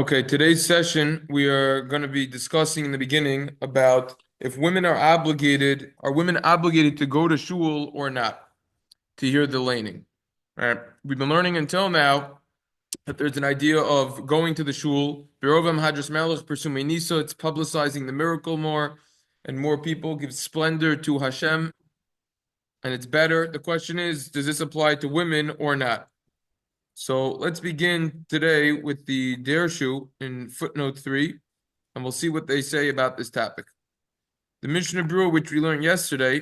Okay, today's session we are going to be discussing in the beginning about if are women obligated to go to shul or not to hear the laning. All right, we've been learning until now that there's an idea of going to the shul. Birovam Hadras Melech Persumei Nisa, it's publicizing the miracle more, and more people give splendor to Hashem, and it's better. The question is, does this apply to women or not? So let's begin today with the Dershu in footnote 3, and we'll see what they say about this topic. The Mishnah Berurah, which we learned yesterday,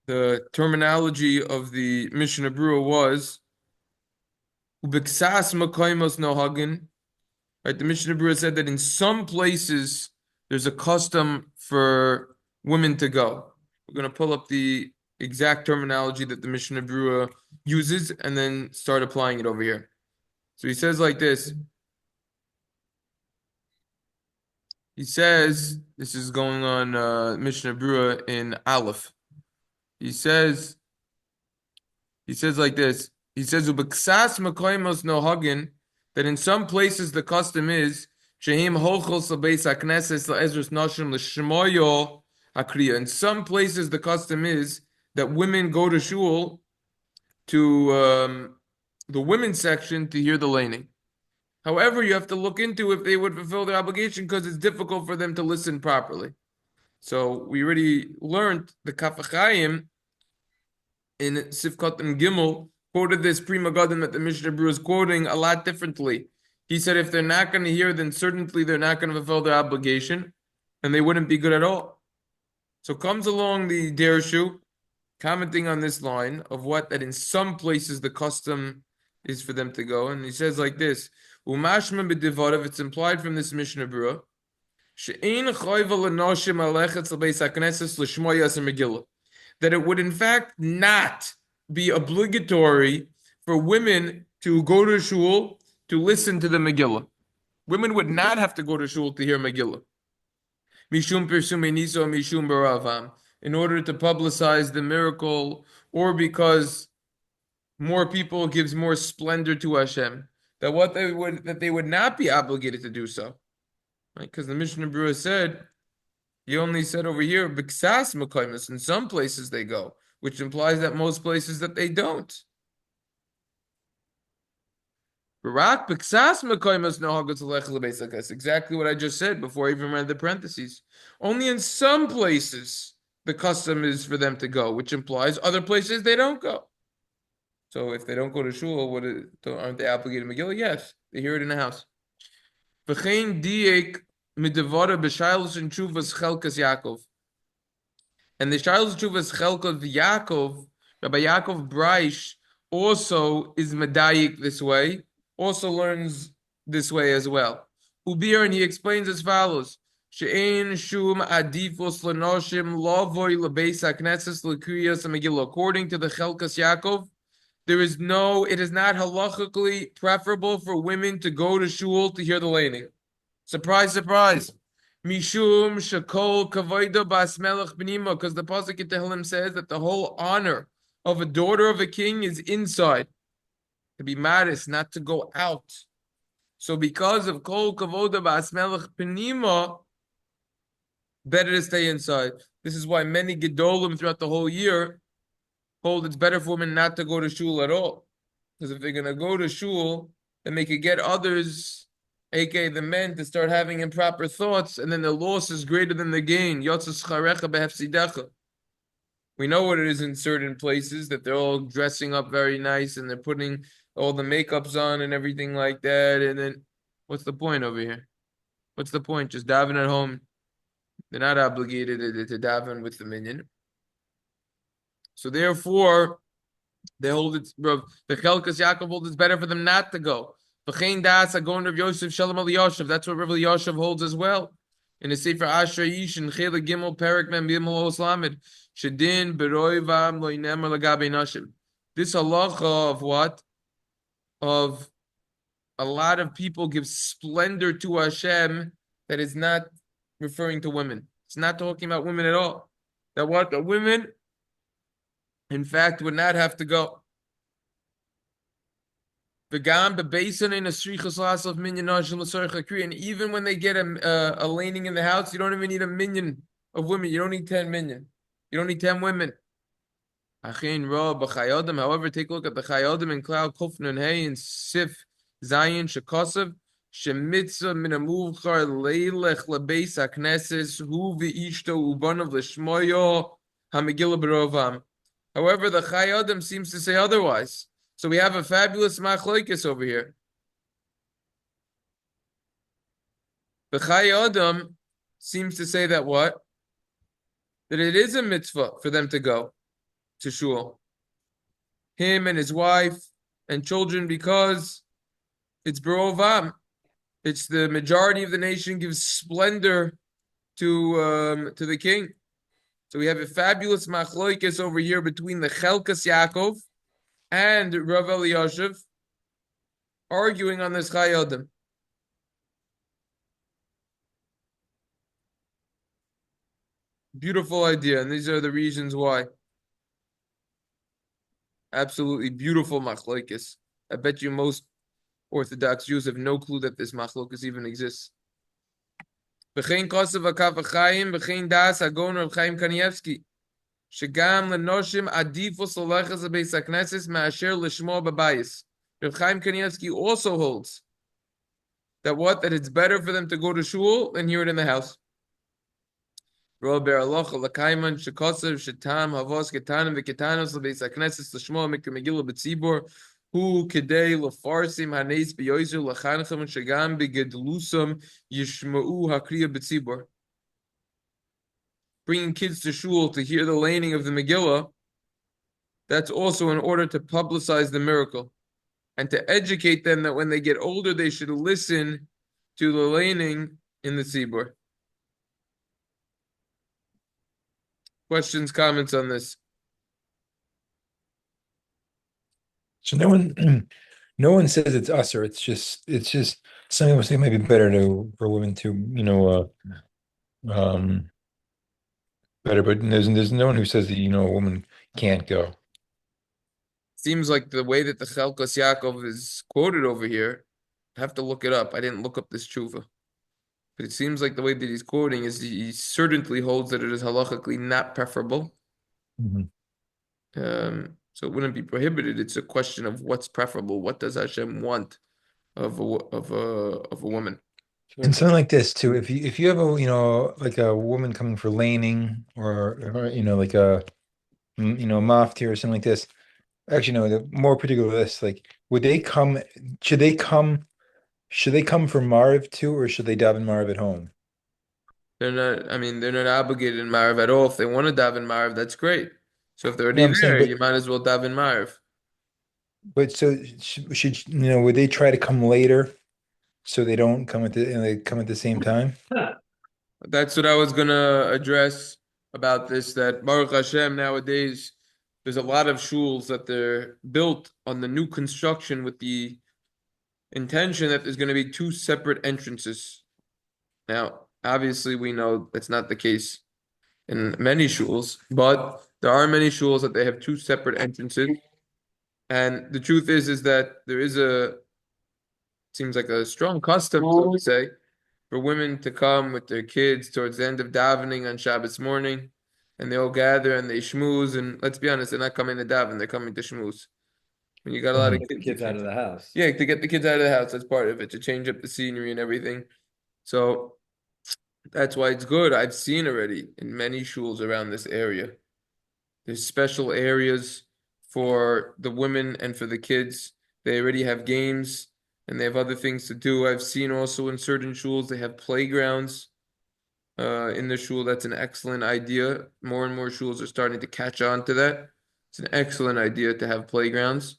the terminology of the Mishnah Berurah was Ubiksas Makoimos Nohagin. Right, the Mishnah Berurah said that in some places there's a custom for women to go. We're going to pull up the exact terminology that the Mishnah Berurah uses and then start applying it over here. So he says like this. He says, this is going on Mishnah Berurah in Aleph. He says like this. He says, "Ubeksas makoimos nohagin," that in some places the custom is shehim holchos lebeis hakneses leezrus nashim l'shmoyo hakriya. In some places the custom is that women go to shul to the women's section to hear the laning. However, you have to look into if they would fulfill their obligation because it's difficult for them to listen properly. So we already learned the Kaf HaChaim in Sifkat and Gimel quoted this Pri Megadim that the Mishnah Berurah is quoting a lot differently. He said if they're not going to hear, then certainly they're not going to fulfill their obligation, and they wouldn't be good at all. So comes along the Dershu, commenting on this line of what that in some places the custom is for them to go, and he says like this: Umashma b'divorav, it's implied from this Mishnah Berurah, she'ein choyva l'noshim alechetz l'beis hakneses l'shmoyas and Megillah, that it would in fact not be obligatory for women to go to shul to listen to the Megillah. Women would not have to go to shul to hear Megillah. Mishum Pirsumei Niso Mishum Baravam, in order to publicize the miracle, or because more people gives more splendor to Hashem. That they would not be obligated to do so. Right? Because the Mishnah Berurah said, he only said over here, Biksas Mekaimus, in some places they go, which implies that most places that they don't. Barak Biksas Mekaimus no Hagas Alech Lebeis. That's exactly what I just said before I even read the parentheses. Only in some places the custom is for them to go, which implies other places they don't go. So if they don't go to shul, aren't they obligated to Megillah? Yes, they hear it in the house. V'chein diek midevara b'shailus and chuvas chelkas Yaakov. And the Shailus Chuvas Chelkas Yaakov, Rabbi Yaakov Braish, also is medayik this way, also learns this way as well. Ubir, and he explains as follows: She'ein shum adifos lenoshim lavoy lebeis hakneses l'kriyas Megillah. According to the Chelkas Yaakov, it is not halachically preferable for women to go to shul to hear the laning. Surprise, surprise. Mishum shakol kavoida bas melech b'nima, because the pasuk in Tehillim says that the whole honor of a daughter of a king is inside, to be modest, not to go out. So because of kol kavoda bas melech b'nima, better to stay inside. This is why many gedolim throughout the whole year hold it's better for women not to go to shul at all, because if they're going to go to shul, then they could get others, aka the men, to start having improper thoughts, and then the loss is greater than the gain. We know what it is in certain places, that they're all dressing up very nice and they're putting all the makeups on and everything like that. And then what's the point over here? What's the point? Just daven at home. They're not obligated to daven with the minyan. So therefore, they hold it, the Chelkas Yaakov holds it's better for them not to go. V'chein das agon Rav Yosef Shalom Al Yosef. That's what Rav Yosef holds as well. In the Sefer Asher Yish in Chela Gimel Perik Mem Gimel Oslamed Shedin Beroivam Lo Yinemer Lagabe Nashim. This halacha of what? Of a lot of people give splendor to Hashem that is not referring to women. It's not talking about women at all. That what the women, in fact, would not have to go. V'gam bebeisen in a strichas lasav minyan nashim l'sorcha kri. And even when they get a laning in the house, you don't even need a minyan of women. You don't need 10 minyan. You don't need 10 women. Achin Ra b'chayodim. However, take a look at the chayodim in Cloud Kufn and Hay and Sif Zayin Shekosav Shemitzah min amuvchar leilech lebeis hakneses hu v'ishto ubanav l'shmoyo hamegillah b'rovam. However, the chayodim seems to say otherwise. So we have a fabulous machlokes over here. The chayodim seems to say that what? That it is a mitzvah for them to go to shul, him and his wife and children, because it's Barovam. It's the majority of the nation gives splendor to the king. So we have a fabulous machlokes over here between the Chelkas Yaakov and Rav Eliyashiv arguing on this chayodim. Beautiful idea, and these are the reasons why. Absolutely beautiful machlokes. I bet you most Orthodox Jews have no clue that this machlokes even exists. V'chein kosev akav v'chaim v'chein das agon Rav Chaim Kanievsky shegam lenoshim adifus lolechas beis hakneses ma'asher lishmo b'bayis. Rav Chaim Kanievsky also holds that what? That it's better for them to go to shul than hear it in the house. Rav Ber Alocha l'kaiman shekosev shetam havos ketanim v'ketanos l'beis hakneses lishmo Megillah b'tzibor hu kedei lefarsim haneis b'yoizer l'chanchem shegam b'gedlusam yishma'u hakriya b'tzibor. Bringing kids to shul to hear the laning of the Megillah, that's also in order to publicize the miracle and to educate them that when they get older, they should listen to the laning in the tzibor. Questions, comments on this? So no one says it's us, or it's just some people say it might be better for women to, better, but there's no one who says that, a woman can't go. Seems like the way that the Chelkas Yaakov is quoted over here, I have to look it up. I didn't look up this tshuva. But it seems like the way that he's quoting is he certainly holds that it is halachically not preferable. So it wouldn't be prohibited. It's a question of what's preferable. What does Hashem want of a woman? And something like this too. If you have like a woman coming for laning, or like a maftir or something like this. Actually, no, the more particular this, like, would they come? Should they come for Mariv too, or should they daven Mariv at home? They're not. I mean, they're not obligated in Mariv at all. If they want to daven Mariv, that's great. So if they're No, already I'm saying, there, you might as well daven Mariv. but so should would they try to come later so they don't come they come at the same time? That's what I was gonna address about this. That Baruch Hashem nowadays, there's a lot of shuls that they're built on the new construction with the intention that there's going to be two separate entrances. Now, obviously, we know that's not the case in many shuls, but there are many shuls that they have two separate entrances. And the truth is that there is seems like a strong custom, so to say, for women to come with their kids towards the end of davening on Shabbos morning, and they all gather and they schmooze. And let's be honest, they're not coming to daven; they're coming to schmooze. When you got a lot of Get the kids out of the house. yeah, to get the kids out of the house, that's part of it, to change up the scenery and everything. So that's why it's good. I've seen already in many shuls around this area. There's special areas for the women and for the kids. They already have games and they have other things to do. I've seen also in certain shuls they have playgrounds in the shul. That's an excellent idea. More and more shuls are starting to catch on to that. It's an excellent idea to have playgrounds.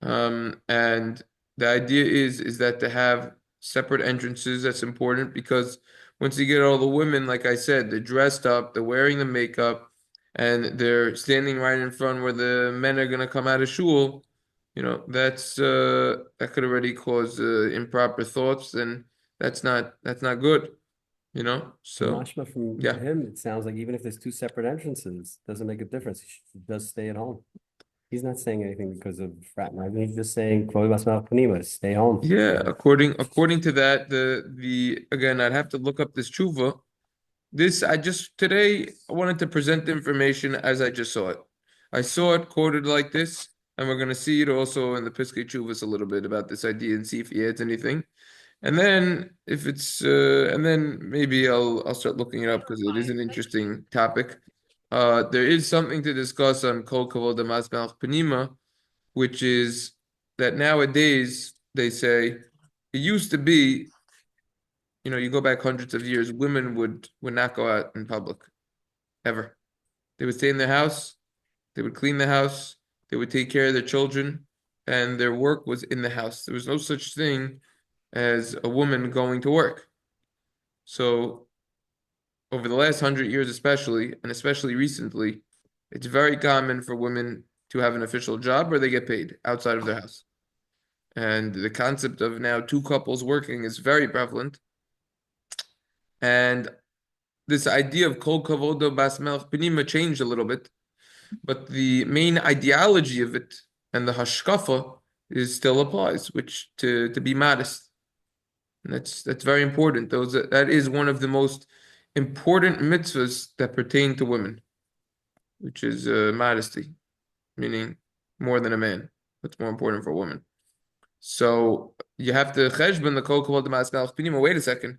And the idea is that to have separate entrances, that's important because once you get all the women, like I said, they're dressed up, they're wearing the makeup, and they're standing right in front where the men are gonna come out of shul, that's that could already cause improper thoughts, and that's not good, So Mashma from him, it sounds like even if there's two separate entrances, doesn't make a difference. He does stay at home. He's not saying anything because of fraternizing. He's just saying Kvod Basmal Panima, stay home. Yeah, according to that, the again, I'd have to look up this tshuva. This I just today I wanted to present the information as I just saw it. I saw it quoted like this, and we're gonna see it also in the Piskei Teshuvos a little bit about this idea and see if he adds anything. And then if it's and then maybe I'll start looking it up because it is an interesting topic. There is something to discuss on Kol Kavod Damas Melech Penima, which is that nowadays they say it used to be, you go back hundreds of years, women would not go out in public ever. They would stay in their house, they would clean the house, they would take care of their children, and their work was in the house. There was no such thing as a woman going to work. So over the last 100 years, especially, and especially recently, it's very common for women to have an official job where they get paid outside of their house. And the concept of now two couples working is very prevalent. And this idea of kol kavodo bas melech penima changed a little bit, but the main ideology of it and the hashkafa is still applies, which to be modest. And that's very important. That is one of the most important mitzvahs that pertain to women, which is modesty, meaning more than a man. What's more important for a woman? So you have to cheshbon the kol kavod bas melech penima. Wait a second.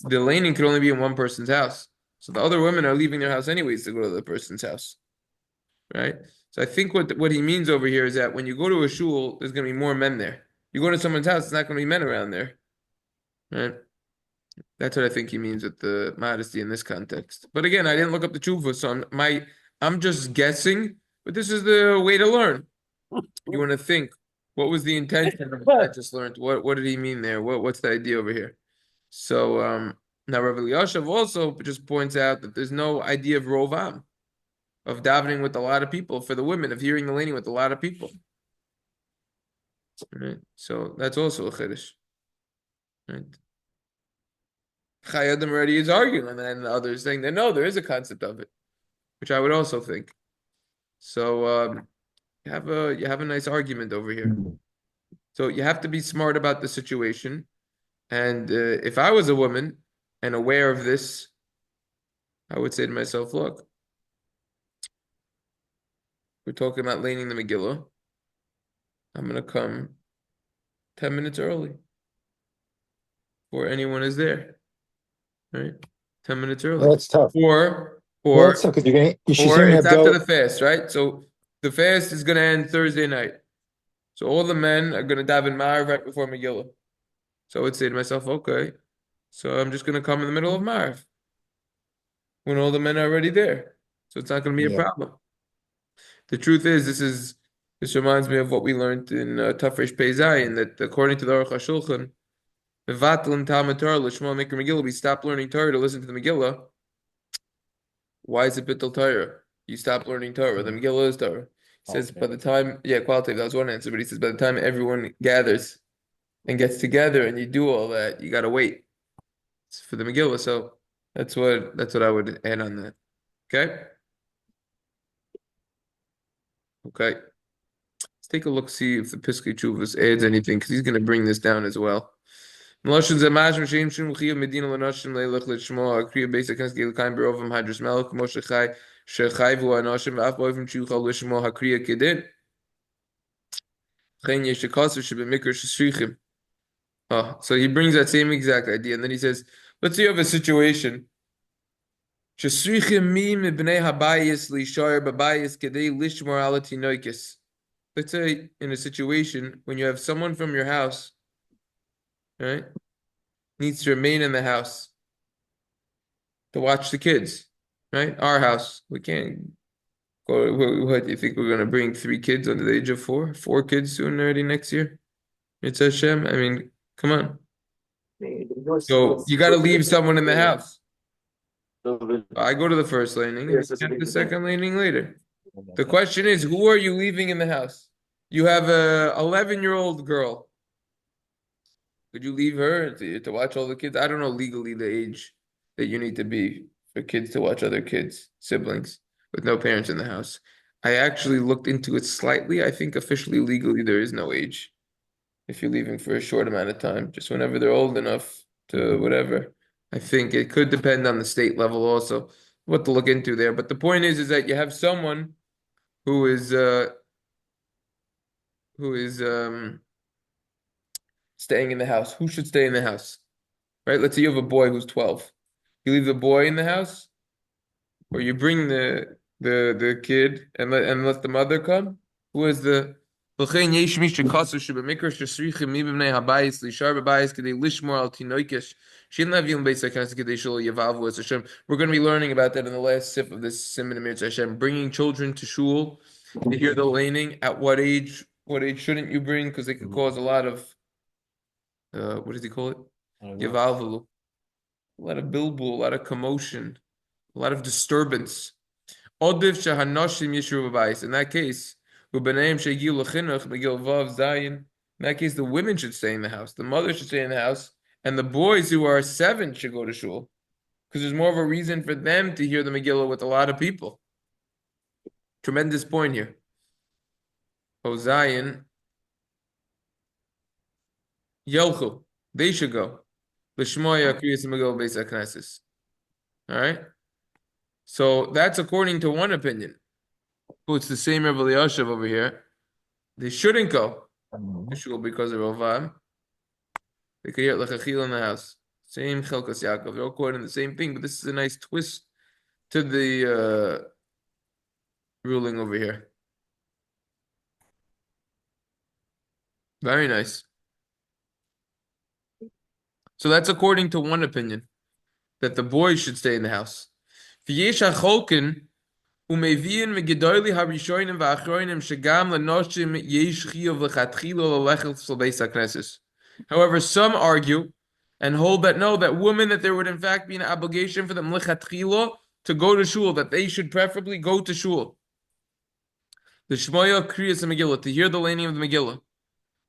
The laning could only be in one person's house. So the other women are leaving their house anyways to go to the person's house, right? So I think what he means over here is that when you go to a shul, there's going to be more men there. You go to someone's house, it's not going to be men around there, right? That's what I think he means with the modesty in this context. But again, I didn't look up the tshuva, so I'm just guessing. But this is the way to learn. You want to think, what was the intention of what I just learned? What did he mean there? What's the idea over here? So now Rav Elyashav also just points out that there's no idea of rovam, of davening with a lot of people for the women, of hearing the laning with a lot of people. Right? So that's also a chiddush. Right? Chayadim already is arguing, and then the others saying that no, there is a concept of it, which I would also think. So you have a nice argument over here. So you have to be smart about the situation. And if I was a woman and aware of this, I would say to myself, look, we're talking about laning the Megillah. I'm gonna come 10 minutes early before anyone is there. Right? 10 minutes Well, early. that's tough. Or Well, or that's tough because you should or soon it's have after the dealt. fast, right? So the fast is gonna end Thursday night. So all the men are gonna daven Ma'ariv right before Megillah. So I would say to myself, okay, so I'm just gonna come in the middle of Ma'ariv when all the men are already there. So it's not gonna be a Yeah. problem. The truth is, this reminds me of what we learned in Tafresh Pei Zayin, that according to the Aruch HaShulchan, Mevatel Talmud Torah l'shma Mikra Megillah, we stop learning Torah to listen to the Megillah. Why is it Bittul Torah? You stop learning Torah. The Megillah is Torah. He says by the time, yeah, qualitative, that was one answer, but he says by the time everyone gathers and gets together and you do all that, you gotta wait. It's for the Megillah. So that's what I would add on that. Okay? Okay. Let's take a look, see if the Piskei Teshuvos adds anything, because he's gonna bring this down as well. Meloshin Zamash Shem Shim Chiyuv Medina Lanashim Leilach Lishmo Akriya Basic Haskil Kaim Berovim Hadras Melech Moshe Chai Shechayvu Anoshim V'Af Boivim Chuchal Lishmo Hakriya Kedin Chen Yeshikasu Shebemikra Shishrichim. Oh, so he brings that same exact idea, and then he says, let's say you have a situation. Shishrichim mi mibnei habayis lishar babayis kedei lishmor alati noikis. Let's say in a situation when you have someone from your house, right, needs to remain in the house to watch the kids, right? Our house. We can't go. What do you think we're gonna bring 3 kids under the age of 4? 4 kids soon already next year? It's Hashem. I mean, come on. So you got to leave someone in the house. I go to the first laning and you have the second laning later. The question is, who are you leaving in the house? You have a 11-year-old girl. Could you leave her to watch all the kids? I don't know legally the age that you need to be for kids to watch other kids, siblings, with no parents in the house. I actually looked into it slightly. I think officially, legally, there is no age if you're leaving for a short amount of time, just whenever they're old enough to Mhm. whatever. I think it could depend on the state level also, what to look into there. But the point is that you have someone who is uh who is staying in the house. Who should stay in the house? Right? Let's say you have a boy who's 12. You leave the boy in the house, or you bring the kid and let the mother come. Who is the L'chein yesh mi shekasu shebemikra shesrichim mi b'mnei habayis lishar b'bayis kedei lishmor al tinoikesh shin lavim beis hakas kedei shelo yavavu es Hashem. We're going to be learning about that in the last sip of this Siman Emir Hashem. Bringing children to shul to hear the laning. At what age? What age shouldn't you bring? Because they could cause a lot of what does he call it? I don't know. Yavavu. A lot of bilbul, a lot of commotion, a lot of disturbance. Odiv shehanoshim yishru b'bayis. In that case, u'beneim shegilu chinuch megil vav zayin. In that case, the women should stay in the house. The mother should stay in the house, and the boys who are 7 should go to shul, because there's more of a reason for them to hear the Megillah with a lot of people. Tremendous point here. O Zion, Yelchu, they should go. L'shmoya kriyas Megillah beis hakneses. All right. So that's according to one opinion. Oh, it's the same Rebbe Elyashiv over here. They shouldn't go to shul because of Ovam. They could hear Lechachil in the house. Same Chelkas Yaakov. They're all quoting the same thing, but this is a nice twist to the ruling over here. Very nice. So that's according to one opinion, that the boys should stay in the house. V'yesh hacholkin umeviin megedoyli harishonim v'achronim shegam lenoshim yesh chiyuv lechatchilo lelechel beis hakneses. However, some argue and hold that no, that women, that there would in fact be an obligation for them lechatchilo to go to shul, that they should preferably go to shul. The Shmoya Kriyas Megillah, to hear the laning of the Megillah.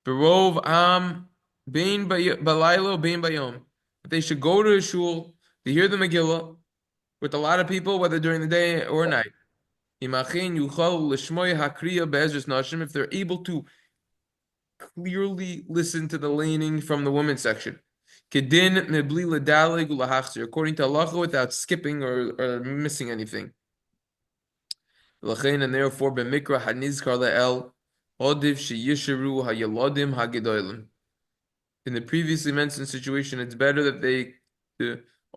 Berov Am Bein Balaylo Bein Bayom. That they should go to a shul to hear the Megillah with a lot of people, whether during the day or night. Imachin Yuchal Lishmoy Hakriya Be'ezras Nashim, if they're able to clearly listen to the laning from the women's section. Kedin Nebli Ledalig Ulahachzir, according to Allah, without skipping or missing anything. And therefore, b'mikra hanizkar le'el odiv sheyisheru hayalodim hagedolim. In the previously mentioned situation, it's better that the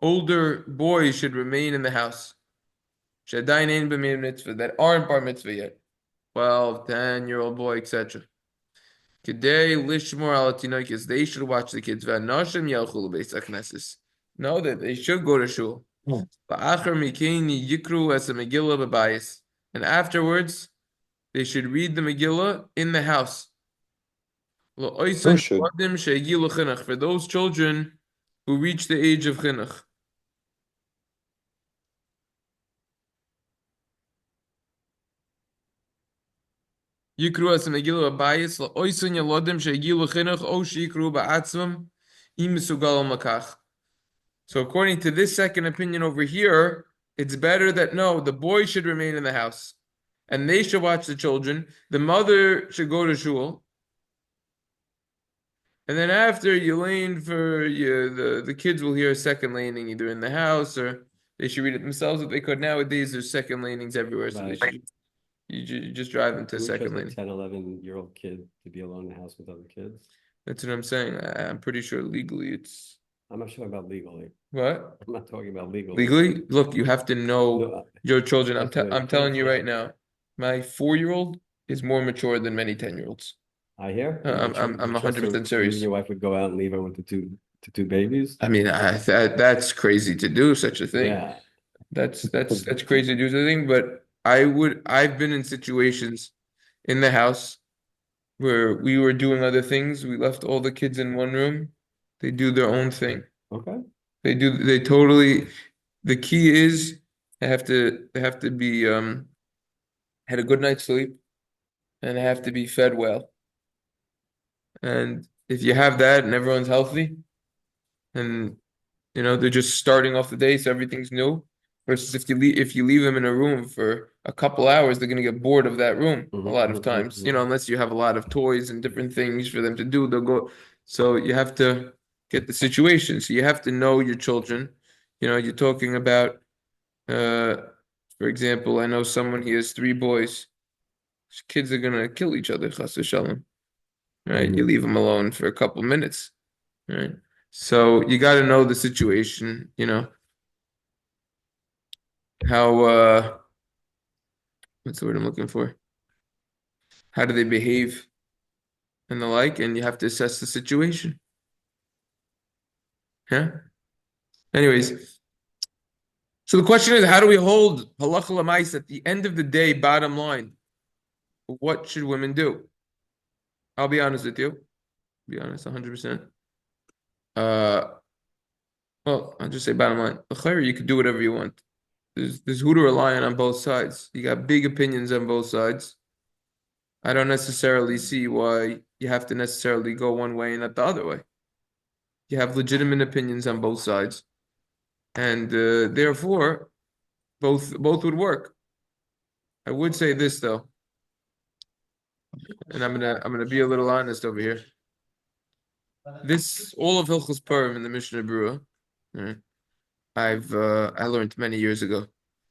older boys should remain in the house. Shadayin ein b'mei mitzvah, that aren't bar mitzvah yet. 12, 10-year-old boy, etc. Kedei lishmor al tinoikis, they should watch the kids. V'anoshim yelchu l'beis hakneses. No, that they should go to shul. V'achar mikeini yikru es a Megillah b'bayis. And afterwards, they should read the Megillah in the house. Who should? For those children who reach the age of chinuch. Yikru as Megillah b'bayis la'oisin yalodim shegilu chinuch o shikru ba'atzmam im mesugal makach. So according to this second opinion over here, it's better that no, the boy should remain in the house, and they should watch the children. The mother should go to shul, and then after you lane for you, the kids will hear a second laning either in the house or they should read it themselves if they could. Nowadays, there's second lanings everywhere, so they Right. should you just drive them to Can we second trust a laning. 10, 11-year-old kid to be alone in the house with other kids? That's what I'm saying. I'm pretty sure legally it's I'm not sure about legally. what? I'm not talking about legally. Legally, look, you have to know No, your children. that's the I'm telling you kids, right now, my 4-year-old is more mature than many 10-year-olds. I hear. I'm You trust 100% You serious. and your wife would go out and leave her with the two babies? I mean, that's crazy to do such a thing. Yeah. That's crazy to do such a thing. But I've been in situations in the house where we were doing other things. We left all the kids in one room. They do their own thing. Okay. They totally, the key is they have to be had a good night's sleep and they have to be fed well. And if you have that and everyone's healthy and they're just starting off the day, so everything's new, Versus if you leave them in a room for a couple hours, they're gonna get bored of that room a lot of times. Unless you have a lot of toys and different things for them to do, they'll go. So you have to get the situation. So you have to know your children. You're talking about, uh, for example, I know someone, he has three boys. His kids are gonna kill each other, chas v'shalom. Right? You leave them alone for a couple minutes. Right? So you got to know the situation. How what's the word I'm looking for? How do they behave and the like, and you have to assess the situation. Yeah. Anyways, so the question is, how do we hold halacha l'mais at the end of the day? Bottom line, what should women do? I'll be honest with you. Be honest, 100%. Uh, well, I'll just say bottom line. L'chayr, you can do whatever you want. There's who to rely on both sides. You got big opinions on both sides. I don't necessarily see why you have to necessarily go one way and not the other way. You have legitimate opinions on both sides, and therefore both would work. I would say this though, and I'm gonna be a little honest over here. This all of Hilchos Purim in the Mishnah Berurah, right? I learned many years ago.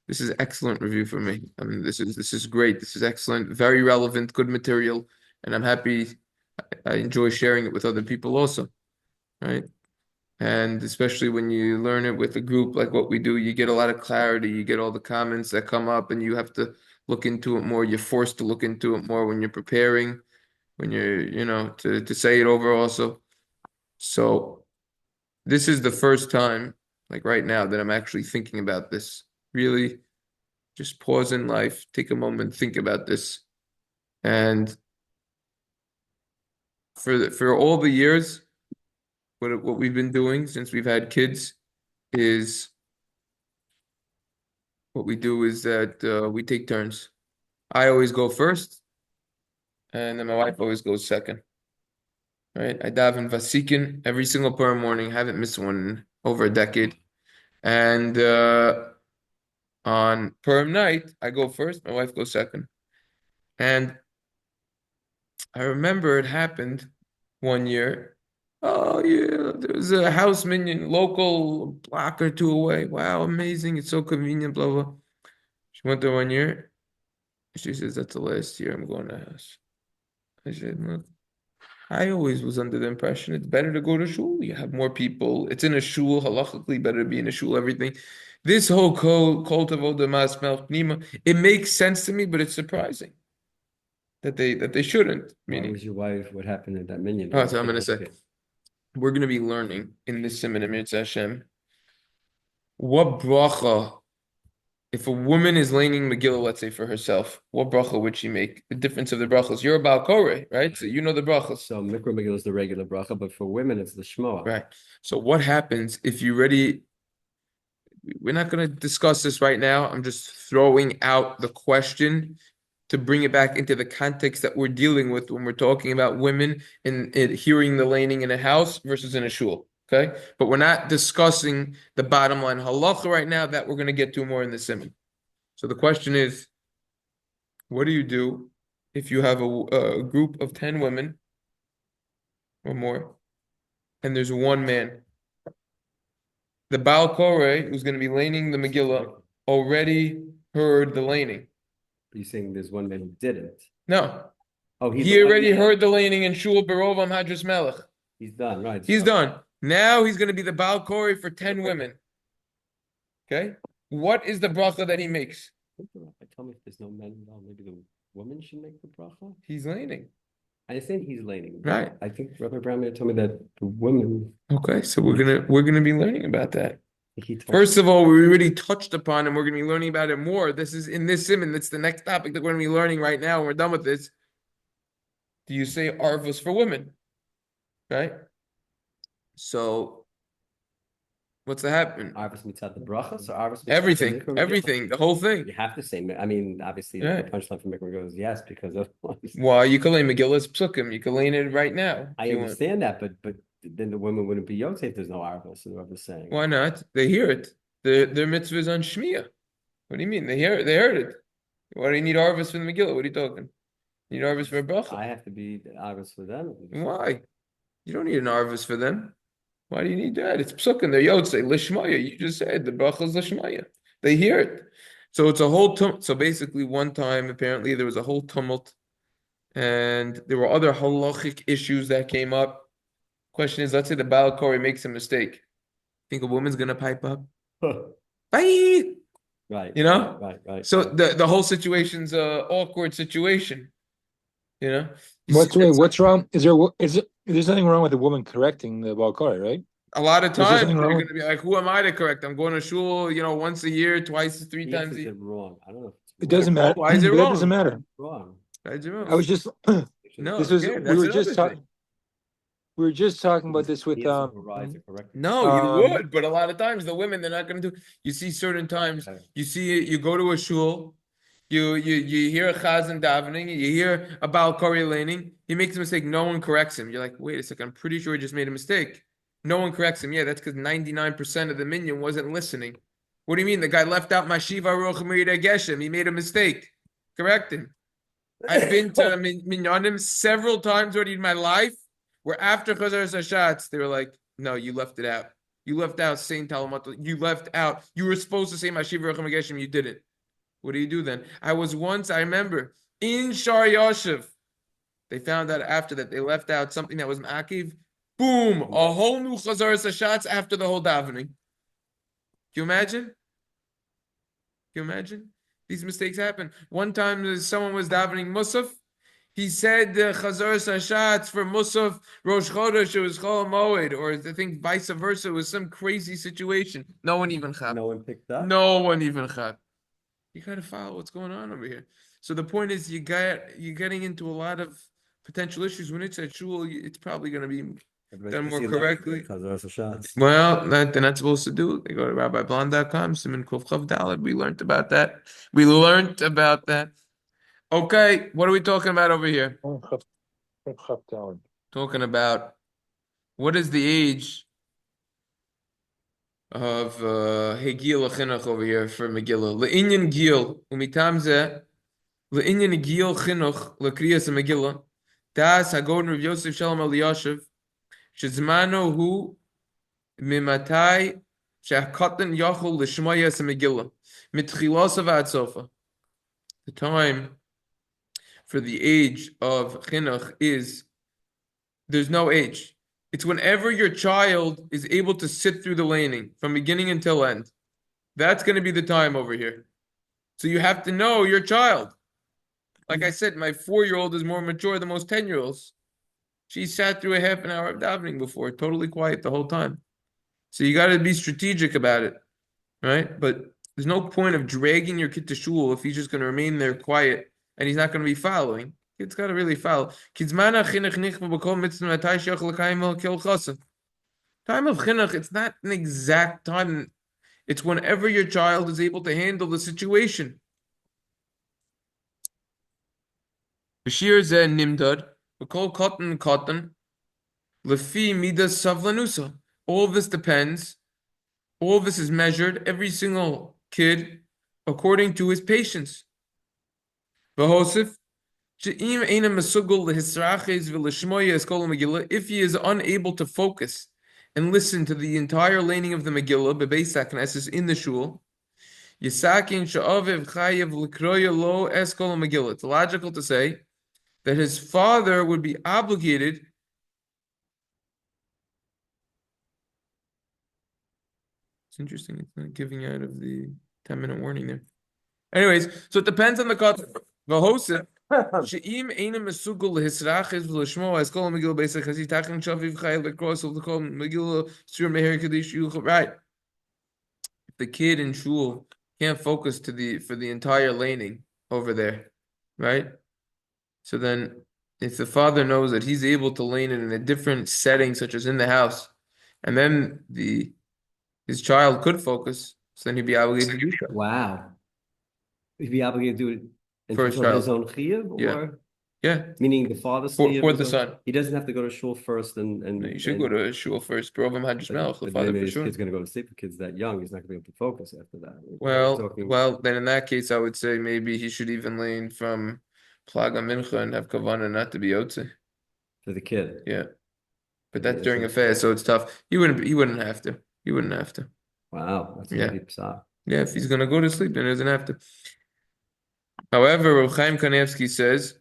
This is excellent review for me. I mean, this is great. This is excellent, very relevant, good material, and I'm happy. I enjoy sharing it with other people also, right? And especially when you learn it with a group like what we do, you get a lot of clarity. You get all the comments that come up, and you have to look into it more. You're forced to look into it more when you're preparing, when you're, to say it over also. So this is the first time, like right now, that I'm actually thinking about this. Really, just pause in life, take a moment, think about this. And for all the years, what we've been doing since we've had kids is what we do is that we take turns. I always go first, and then my wife always goes second. Right? I daven vasikin every single prayer morning. Haven't missed one in over a decade. And on Purim night, I go first. My wife goes second. And I remember it happened one year. Oh yeah, there was a house minion, local block or two away. Wow, amazing! It's so convenient. Blah blah. She went there one year. She says, "That's the last year I'm going to the house." I said, "Look, I always was under the impression it's better to go to shul. You have more people. It's in a shul, halachically better to be in a shul, everything. This whole cult of Odamas Melch Pnima, it makes sense to me, but it's surprising that they shouldn't. Why Meaning, was your wife? What happened in that minion? oh, so I'm gonna say we're gonna be learning in this Siman Mitzvah Hashem what bracha. If a woman is leaning Megillah, let's say for herself, what bracha would she make? The difference of the brachas. You're a Baal Koreh, right? So you know the brachas. So Mikra Megillah is the regular bracha, but for women it's the Shmoah. Right. So what happens if you already, we're not going to discuss this right now. I'm just throwing out the question to bring it back into the context that we're dealing with when we're talking about women and hearing the laning in a house versus in a shul. Okay. But we're not discussing the bottom line halacha right now. That we're going to get to more in the simon. So the question is, what do you do if you have a group of 10 women or more, and there's one man? The Baal Koreh, who's going to be laning the Megillah, already heard the laning. You're saying there's one man who didn't. No, Oh, he already heard the laning in Shul Barovam Hadras Melech. He's done, right? He's done. Now he's going to be the Baal Koreh for 10 women. Okay? What is the bracha that he makes? I tell me if there's no men involved, maybe the woman should make the bracha. He's laning. I think he's laning. Right. I think Rabbi Brown told me that the woman. Okay, so we're gonna be learning about that. He told First of all, we already touched upon, and we're gonna be learning about it more. This is in this simon. That's the next topic that we're gonna be learning right now. When we're done with this. Do you say arvus for women? Right? So what's that happen? Arvus mitzat the brachas or Arvus mitzat Everything, the Mikra Megillah? everything, the whole thing. You have to say. I mean, obviously, Right. the punchline for Mikra goes yes because of. Why you can lay Megillah's psukim? You can lay it right now. I if you want. understand that, but then the women wouldn't be yotze if there's no Arvus. Is what I'm saying. Why not? They hear it. Their mitzvah is on Shmiya. What do you mean? They heard it. Why do you need Arvis for the Megillah? What are you talking? You need Arvis for a bracha. I have to be the Arvis for them. Why? You don't need an Arvis for them. Why do you need that? It's psukim. They're Yotzei Lishmaya. You just said the bracha is Lishmaya. They hear it. So it's a whole so basically one time apparently there was a whole tumult and there were other halachic issues that came up. Question is, let's say the Baal Kori makes a mistake. Think a woman's gonna pipe up? Bye. Right. You know? Right. So the whole situation's a awkward situation. You know? You see, What's wrong? There's nothing wrong with a woman correcting the Balkari, right? a lot of Is there times something they're wrong? gonna be like, who am I to correct? I'm going to shul, once a year, twice, three Yes, times a is year. it wrong? I don't know if it's It wrong. doesn't matter. Why is it But that doesn't wrong? matter. Wrong. Why is it wrong? I was just No, this was again, we that's were another just talking thing. we were just talking about this with He has to override the correct. No, you would, but a lot of times the women they're not going to do. You see certain times, Okay. you go to a shul, you hear a chazan davening, you hear a Baal Kori laning, he makes a mistake, no one corrects him. You're like, wait a second, I'm pretty sure he just made a mistake. No one corrects him. Yeah, that's because 99% of the minyan wasn't listening. What do you mean? The guy left out Mashiva Ruach Merida Geshem. He made a mistake. Correct him. I've been to minyanim several times already in my life where after Chazar Sashatz, they were like, no, you left it out. You left out saying Talamat. You left out. You were supposed to say Mashiv Rechem Geshem. You didn't. What do you do then? I remember, in Shar Yashiv. They found out after that they left out something that was an Akiv. Boom! A whole new Chazar Sashatz after the whole davening. Can you imagine? Can you imagine? These mistakes happen. One time someone was davening Musaf. He said the Chazar Sashatz for Musaf Rosh Chodesh, it was Chol Moed, or I think vice versa. It was some crazy situation. No one even chap. No one picked up. No one even chap. You got to follow what's going on over here. So the point is, you're getting into a lot of potential issues. When it's at shul, it's probably going to be done more correctly. Well, they're not supposed to do. They go to rabbiblond.com, Siman Kuf Chav Daled. We learned about that. Okay, what are we talking about over here? Talking about what is the age of Hegil Chinuch over here for Megillah? Le'inyan Gil, umitam zeh, le'inyan Gil Chinuch, le'kriyas Megillah, das Hagodin Rav Yosef Shalom Eliyashiv, shezmano hu mimatai shehkatan yachol l'shmayas Megillah, mitchilasav ad sofa. The time for the age of Chinuch is, there's no age. It's whenever your child is able to sit through the laning from beginning until end. That's going to be the time over here. So you have to know your child. Like I said, my 4-year-old is more mature than most 10-year-olds. She sat through a half an hour of davening before, totally quiet the whole time. So you got to be strategic about it, right? But there's no point of dragging your kid to shul if he's just going to remain there quiet and he's not going to be following. Kid's got to really follow. Time of chinuch, it's not an exact time. It's whenever your child is able to handle the situation. Bashir zeh nimdad, v'kol cotton, lefi midas savlanusa. All of this depends. All of this is measured, every single kid, according to his patience. V'hosif, if he is unable to focus and listen to the entire laning of the Megillah, bebeis hakneses in the shul, it's logical to say that his father would be obligated It's interesting. It's not giving out of the 10-minute warning there. Anyways, so it depends on the cut. V'hosef, she'im einem mesugul lehisrachiz v'lishmo as kol Megillah beisach as yitachin shaviv chayil v'kros of the kol Megillah sur meher kadosh yuchel. Right. If the kid in shul can't focus for the entire laning over there, right? So then, if the father knows that he's able to lane it in a different setting, such as in the house, and then his child could focus, so then he'd be obligated to do so. Wow. He'd be obligated to do it For his for his child. own chiyuv, Yeah. or Yeah, Meaning the father for the son. he doesn't have to go to shul first No, you should go to shul first. Brovim Hadras Melech, the but father maybe for his sure. kid's gonna go to sleep. The kid's that young, he's not gonna be able to focus after that. We're Well, talking well, then in that case, I would say maybe he should even lean from Plaga Mincha and have Kavanah not to be Yotze. for the kid. Yeah, but Yeah, that's during a fast, so it's tough. He wouldn't have to. He wouldn't have to. Wow, that's Yeah. really bizarre. Yeah, if he's gonna go to sleep, then he doesn't have to. However, Reb Chaim Kanevsky says,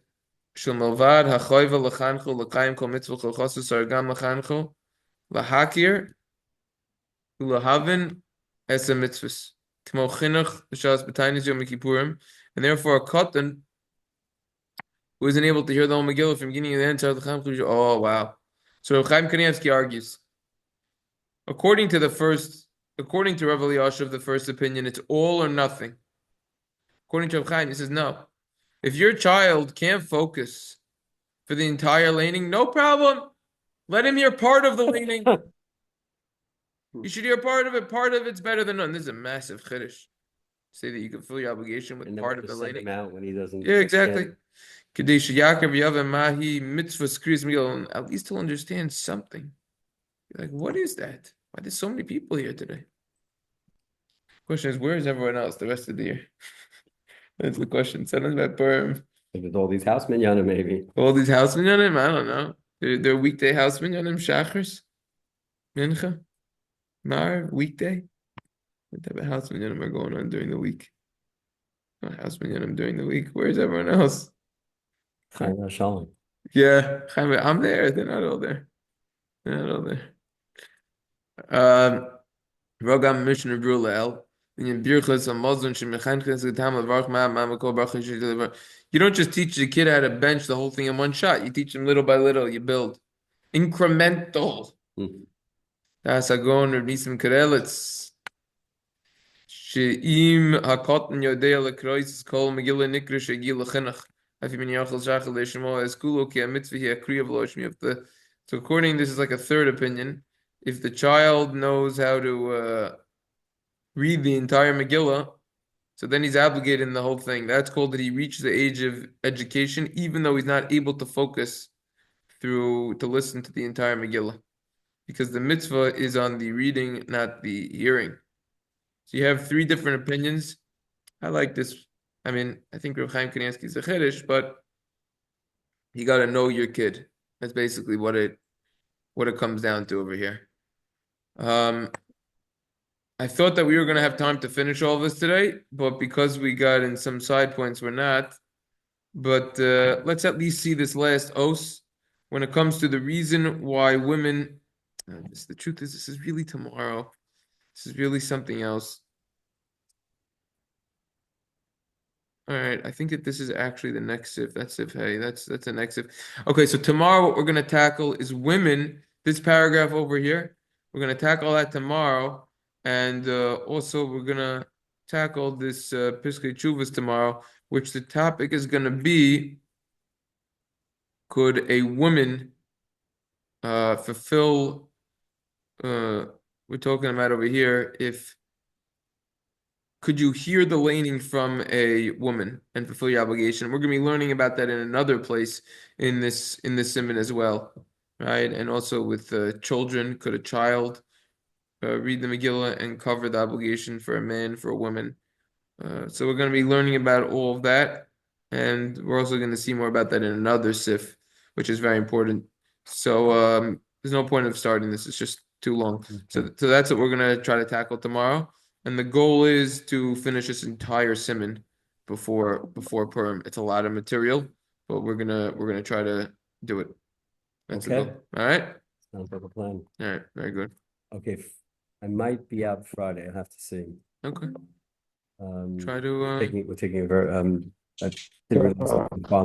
"Shel milvad hachoyva lechancho lekayim kol mitzvah kol chasus argam lechancho lahakir ulahavin es a mitzvahs kmo chinuch b'shas b'tainis yom kippurim," and therefore a katan who isn't able to hear the whole Megillah from beginning to the end. Oh wow! So Reb Chaim Kanevsky argues, according to Rav Elyashiv, the first opinion, it's all or nothing. According to Reb Chaim, he says no. If your child can't focus for the entire laning, no problem. Let him hear part of the laning. You should hear part of it. Part of it's better than none. This is a massive chiddush. Say that you can fill your obligation with And then part we'll of the just send him laning. out when he doesn't Yeah, exactly. get Kadesh Yaakov Yaveh Mahi Mitzvah Skris Megillah. At least he'll understand something. You're like, what is that? Why there's so many people here today? Question is, where is everyone else the rest of the year? That's the question. Something about Purim. with all these house minyanim, maybe. All these house minyanim, I don't know. They're weekday house minyanim, shachris, mincha, mar, weekday. What type of house minyanim are going on during the week? Not house minyanim during the week. Where's everyone else? Chayra Shalom. Yeah, I'm there. They're not all there. They're not all there. Rogam Mishnah Brulel. You don't just teach the kid how to bench the whole thing in one shot. You teach them little by little. You build incremental. Das Agon Reb Nisim Karelitz. She'im hakotten yodea lekrois kol Megillah nikra shegil lechinach. Afi min yachal shachal leishmo es kulo ki ha-mitzvah hi akriyav lo shmi. So according, this is like a third opinion. If the child knows how to read the entire Megillah, so then he's obligated in the whole thing. That's called that he reached the age of education, even though he's not able to focus to listen to the entire Megillah. Because the mitzvah is on the reading, not the hearing. So you have three different opinions. I like this. I mean, I think Reb Chaim Kanievsky is a chiddush, but you got to know your kid. That's basically what it comes down to over here. I thought that we were going to have time to finish all this today, but because we got in some side points, we're not. But let's at least see this last os when it comes to the reason why women. The truth is, this is really tomorrow. This is really something else. All right, I think that this is actually the next sif. That's sif hey. That's the next sif. Okay, so tomorrow what we're gonna tackle is women. This paragraph over here. We're gonna tackle that tomorrow, and also we're gonna tackle this Piskei Teshuvos tomorrow, which the topic is gonna be: could a woman fulfill? We're talking about over here if. Could you hear the laning from a woman and fulfill your obligation? We're going to be learning about that in another place in this simon as well, right? And also with children, could a child read the Megillah and cover the obligation for a man, for a woman? So we're going to be learning about all of that, and we're also going to see more about that in another sif, which is very important. So there's no point of starting this; it's just too long. So that's what we're going to try to tackle tomorrow. And the goal is to finish this entire simon before Purim. It's a lot of material, but we're gonna try to do it. That's the Okay. goal. All right. Sounds like a plan. All right. Very good. Okay, I might be out Friday. I'll have to see. Okay. Um, Try to we're taking a very I didn't realize